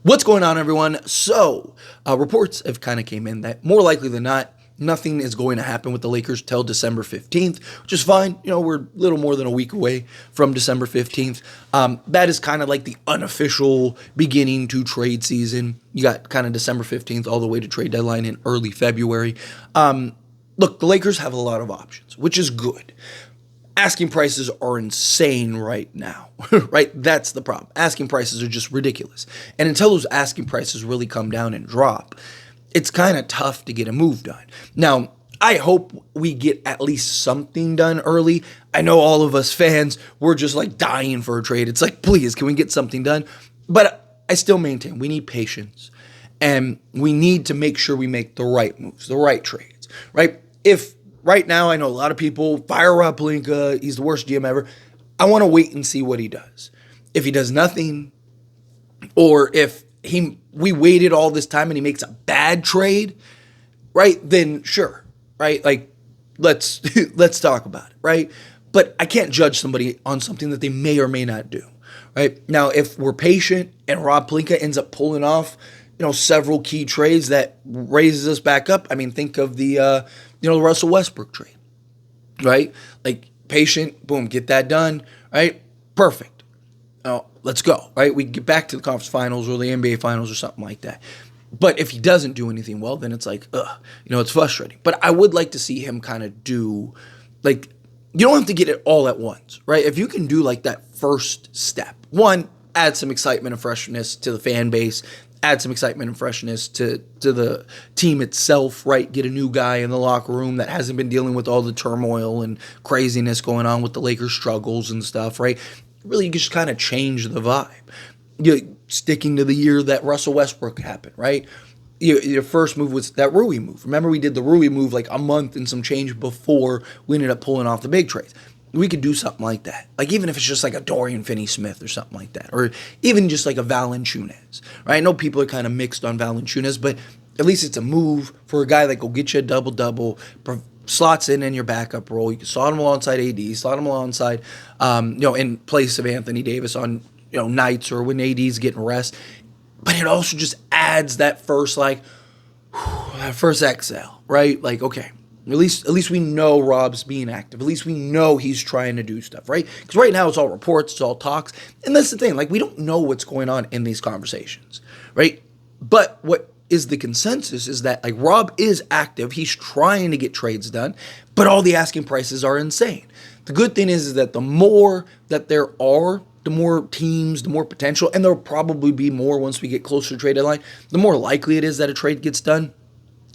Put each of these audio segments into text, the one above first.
What's going on, everyone? So, reports have kind of came in that more likely than not, nothing is going to happen with the Lakers till December 15th, which is fine. You know, we're a little more than a week away from December 15th. That is kind of like the unofficial beginning to trade season. You got kind of December 15th all the way to trade deadline in early February. Look, the Lakers have a lot of options, which is good. Asking prices are insane right now, right? That's the problem. Asking prices are just ridiculous. And until those asking prices really come down and drop, it's kind of tough to get a move done. Now, I hope we get at least something done early. I know all of us fans, we're just like dying for a trade. It's like, please, can we get something done? But I still maintain we need patience. And we need to make sure we make the right moves, the right trades, right? If right now, I know a lot of people fire Rob Pelinka. He's the worst GM ever. I want to wait and see what he does. If he does nothing, or if we waited all this time and he makes a bad trade, right? Then sure, right? Like let's talk about it, right? But I can't judge somebody on something that they may or may not do, right? Now, if we're patient and Rob Pelinka ends up pulling off, several key trades that raises us back up. I mean, think of the the Russell Westbrook trade, right? Like patient, boom, get that done, right? Perfect. Now, let's go, right? We get back to the conference finals or the NBA finals or something like that. But if he doesn't do anything well, then it's like, it's frustrating. But I would like to see him kind of do, like, you don't have to get it all at once, right? If you can do like that first step, one, add some excitement and freshness to the fan base, add some excitement and freshness to the team itself, right? Get a new guy in the locker room that hasn't been dealing with all the turmoil and craziness going on with the Lakers' struggles and stuff, right? Really just kind of change the vibe. You're sticking to the year that Russell Westbrook happened, right? Your first move was that Rui move. Remember, we did the Rui move like a month and some change before we ended up pulling off the big trades. We could do something like that. Like even if it's just like a Dorian Finney-Smith or something like that. Or even just like a Valanciunas, right? I know people are kind of mixed on Valanciunas, but at least it's a move for a guy that will get you a double-double, slots in your backup role. You can slot him alongside AD, slot him alongside, in place of Anthony Davis on, nights or when AD's getting rest. But it also just adds that first, that first exhale, right? Like, okay. At least we know Rob's being active. At least we know he's trying to do stuff, right? Because right now it's all reports, it's all talks. And that's the thing. Like, we don't know what's going on in these conversations, right? But what is the consensus is that, like, Rob is active. He's trying to get trades done, but all the asking prices are insane. The good thing is that the more that there are, the more teams, the more potential, and there'll probably be more once we get closer to trade deadline, the more likely it is that a trade gets done.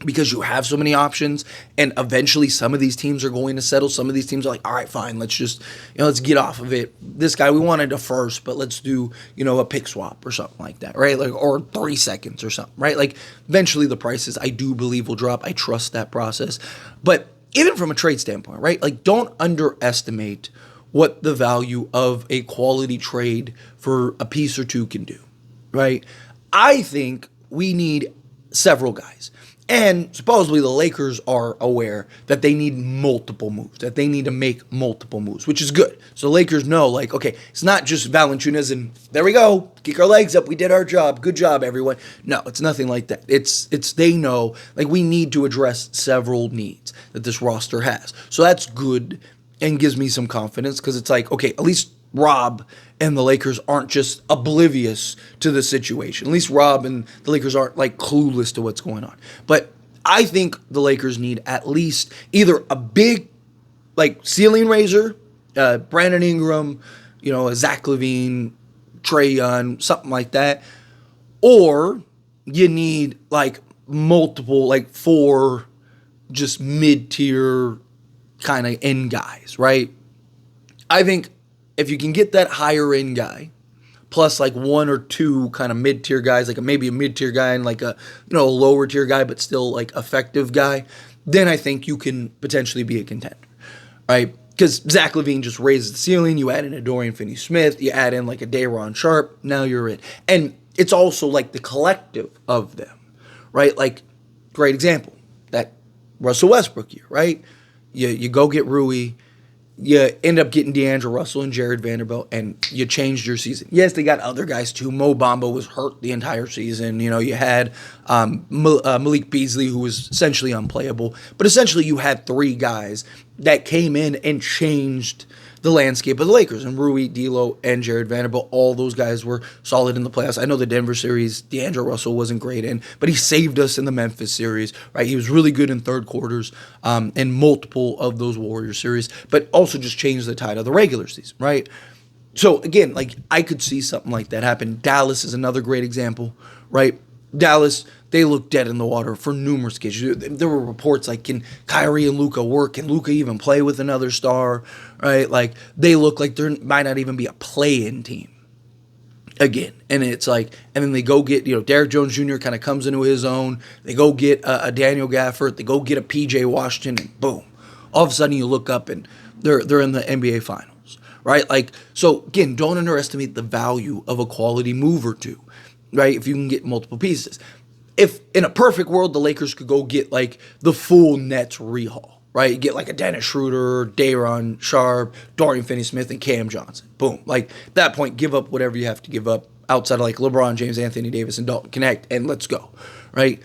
Because you have so many options, and eventually some of these teams are going to settle. Some of these teams are like, all right, fine, let's just, let's get off of it. This guy, we wanted a first, but let's do, a pick swap or something like that, right? Like, or 3 seconds or something, right? Like, eventually the prices, I do believe, will drop. I trust that process. But even from a trade standpoint, right? Like, don't underestimate what the value of a quality trade for a piece or two can do, right? I think we need several guys. And supposedly the Lakers are aware that they need multiple moves, that they need to make multiple moves, which is good. So the Lakers know, like, okay, it's not just Valanciunas and there we go, kick our legs up, we did our job, good job, everyone. No, it's nothing like that. It's they know, like, we need to address several needs that this roster has. So that's good and gives me some confidence because it's like, okay, at least Rob and the Lakers aren't just oblivious to the situation. At least Rob and the Lakers aren't like clueless to what's going on. But I think the Lakers need at least either a big like ceiling raiser, Brandon Ingram, a Zach LaVine, Trae Young, something like that. Or you need like multiple, like 4 just mid-tier kind of end guys, right? I think if you can get that higher end guy, plus like 1 or 2 kind of mid-tier guys, like maybe a mid-tier guy and like a a lower tier guy, but still like effective guy, then I think you can potentially be a contender, right? Because Zach LaVine just raises the ceiling. You add in a Dorian Finney-Smith, you add in like a Day'Ron Sharpe, now you're in. And it's also like the collective of them, right? Like, great example, that Russell Westbrook year, right? You go get Rui. you end up getting D'Angelo Russell and Jared Vanderbilt, and you changed your season. Yes, they got other guys too. Mo Bamba was hurt the entire season. You had Malik Beasley, who was essentially unplayable. But essentially, you had three guys that came in and changed the landscape of the Lakers. And Rui, D'Lo, and Jared Vanderbilt, all those guys were solid in the playoffs. I know the Denver series, D'Angelo Russell wasn't great in, but he saved us in the Memphis series, right? He was really good in third quarters in multiple of those Warriors series, but also just changed the tide of the regular season, right? So again, like I could see something like that happen. Dallas is another great example, right? Dallas, they looked dead in the water for numerous occasions. There were reports like, can Kyrie and Luka work? Can Luka even play with another star? Right? Like, they look like there might not even be a play-in team again. And it's like, and then they go get, Derrick Jones Jr. kind of comes into his own. They go get a Daniel Gafford. They go get a PJ Washington, and boom. All of a sudden you look up and they're in the NBA Finals, right? Like, so again, don't underestimate the value of a quality move or two, right? If you can get multiple pieces. If in a perfect world, the Lakers could go get like the full Nets rehaul, right? Get like a Dennis Schroeder, Day'Ron Sharpe, Dorian Finney-Smith, and Cam Johnson. Boom. Like, at that point, give up whatever you have to give up outside of like LeBron James, Anthony Davis, and Dalton Connect, and let's go, right?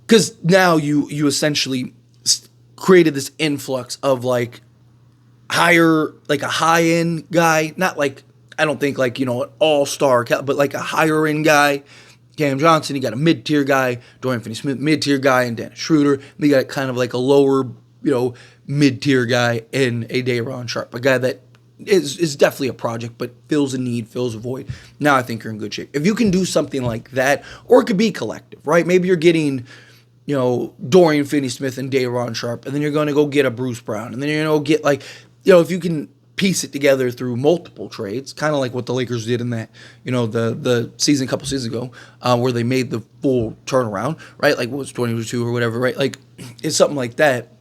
Because now you essentially created this influx of like a high-end guy, not like, I don't think like, an all-star, but like a higher-end guy. Cam Johnson, you got a mid-tier guy, Dorian Finney-Smith, mid-tier guy, and Dennis Schroeder. You got kind of like a lower, mid-tier guy in a Day'Ron Sharpe, a guy that is definitely a project, but fills a need, fills a void. Now I think you're in good shape. If you can do something like that, or it could be collective, right? Maybe you're getting, Dorian Finney-Smith and Day'Ron Sharpe, and then you're going to go get a Bruce Brown, and then you're going to get like, if you can piece it together through multiple trades, kind of like what the Lakers did in that, the season a couple seasons ago, where they made the full turnaround, right? Like, what was 22 or whatever, right? Like, it's something like that.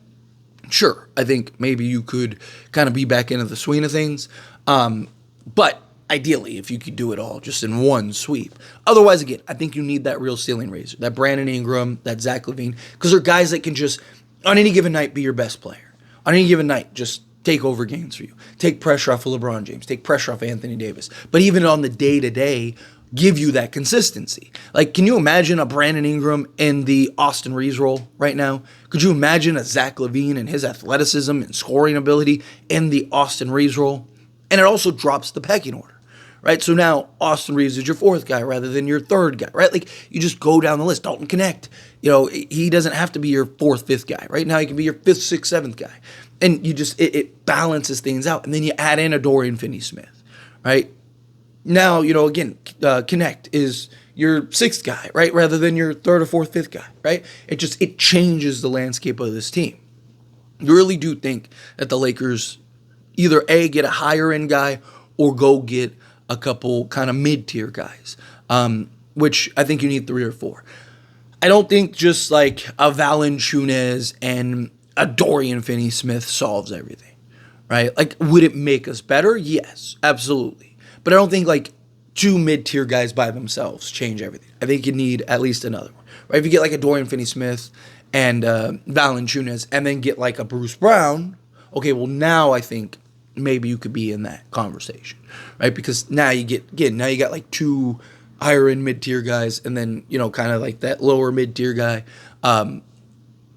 Sure, I think maybe you could kind of be back into the swing of things, but ideally, if you could do it all just in one sweep. Otherwise, again, I think you need that real ceiling raiser, that Brandon Ingram, that Zach LaVine, because they're guys that can just, on any given night, be your best player. On any given night, just take over games for you. Take pressure off of LeBron James. Take pressure off of Anthony Davis. But even on the day-to-day, give you that consistency. Like, can you imagine a Brandon Ingram in the Austin Reeves role right now? Could you imagine a Zach LaVine and his athleticism and scoring ability in the Austin Reeves role? And it also drops the pecking order, right? So now Austin Reeves is your fourth guy rather than your third guy, right? Like, you just go down the list. Dalton Connect, he doesn't have to be your fourth, fifth guy. Right now he can be your fifth, sixth, seventh guy. And you just, it balances things out. And then you add in a Dorian Finney-Smith, right? Now, again, Connect is your sixth guy, right? Rather than your third or fourth, fifth guy, right? It changes the landscape of this team. You really do think that the Lakers either A, get a higher end guy, or go get a couple kind of mid-tier guys, which I think you need 3 or 4. I don't think just like a Valanciunas and a Dorian Finney-Smith solves everything, right? Like, would it make us better? Yes, absolutely. But I don't think like 2 mid-tier guys by themselves change everything. I think you need at least another one, right? If you get like a Dorian Finney-Smith and Valanciunas, and then get like a Bruce Brown, okay, well now I think maybe you could be in that conversation, right? Because now you got like 2 higher end mid-tier guys, and then kind of like that lower mid-tier guy.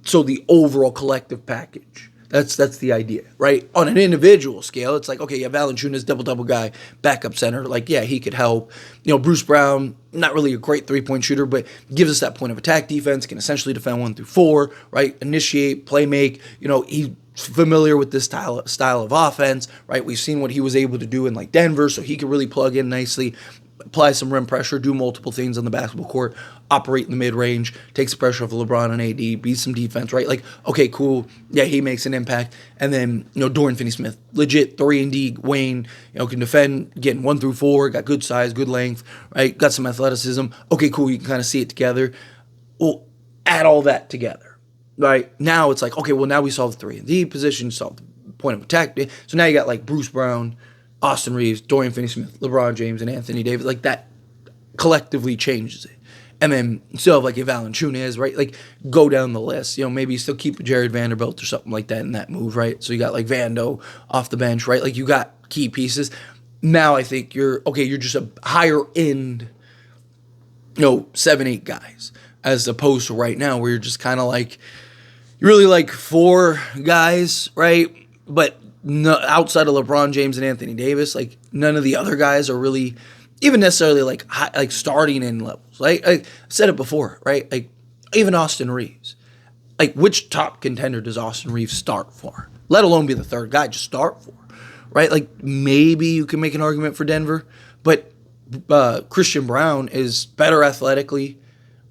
So the overall collective package, that's the idea, right? On an individual scale, it's like, okay, yeah, Valanciunas, double guy, backup center, like, yeah, he could help. Bruce Brown, not really a great 3-point shooter, but gives us that point of attack defense, can essentially defend 1 through 4, right? Initiate, play make, he's familiar with this style of offense, right? We've seen what he was able to do in like Denver, so he could really plug in nicely, apply some rim pressure, do multiple things on the basketball court, operate in the mid-range, takes the pressure off of LeBron and AD, beats some defense, right? Like, okay, cool. Yeah, he makes an impact. And then, Dorian Finney-Smith, legit 3-and-D Wayne, can defend, getting 1 through 4, got good size, good length, right? Got some athleticism. Okay, cool. You can kind of see it together. Well, add all that together, right? Now it's like, okay, well, now we solved the 3-and-D position, solved the point of attack. So now you got like Bruce Brown, Austin Reeves, Dorian Finney-Smith, LeBron James, and Anthony Davis. Like, that collectively changes it. And then still have like a Valanciunas, right? Like go down the list. Maybe you still keep Jared Vanderbilt or something like that in that move, right? So you got like Vando off the bench, right? Like you got key pieces. Now I think you're just a higher end, 7, 8 guys, as opposed to right now where you're just kind of like, you're really like 4 guys, right? But no, outside of LeBron James and Anthony Davis, like none of the other guys are really even necessarily like starting in levels. I said it before, right? Like even Austin Reeves. Like which top contender does Austin Reeves start for? Let alone be the third guy, just start for, right? Like maybe you can make an argument for Denver, but Christian Brown is better athletically,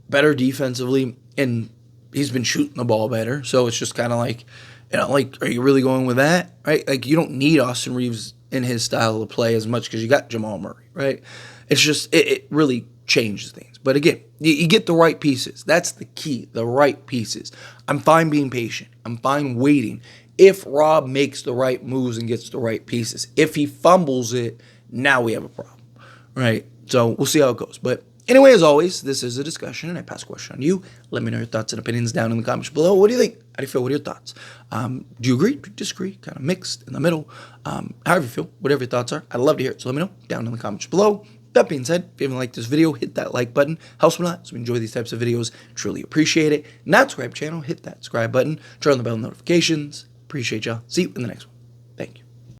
better defensively, and he's been shooting the ball better. So it's just kind of like, are you really going with that, right? Like you don't need Austin Reeves in his style of play as much because you got Jamal Murray, right? It's just, it really changes things. But again, you get the right pieces. That's the key, the right pieces. I'm fine being patient. I'm fine waiting. If Rob makes the right moves and gets the right pieces. If he fumbles it, now we have a problem, right? So we'll see how it goes. But anyway, as always, this is a discussion, and I pass a question on you. Let me know your thoughts and opinions down in the comments below. What do you think? How do you feel? What are your thoughts? Do you agree? Do you disagree? Kind of mixed in the middle. However you feel, whatever your thoughts are, I'd love to hear it. So let me know down in the comments below. That being said, if you haven't liked this video, hit that like button. Helps me a lot. So we enjoy these types of videos. Truly appreciate it. Not subscribe channel, hit that subscribe button. Turn on the bell notifications. Appreciate y'all. See you in the next one.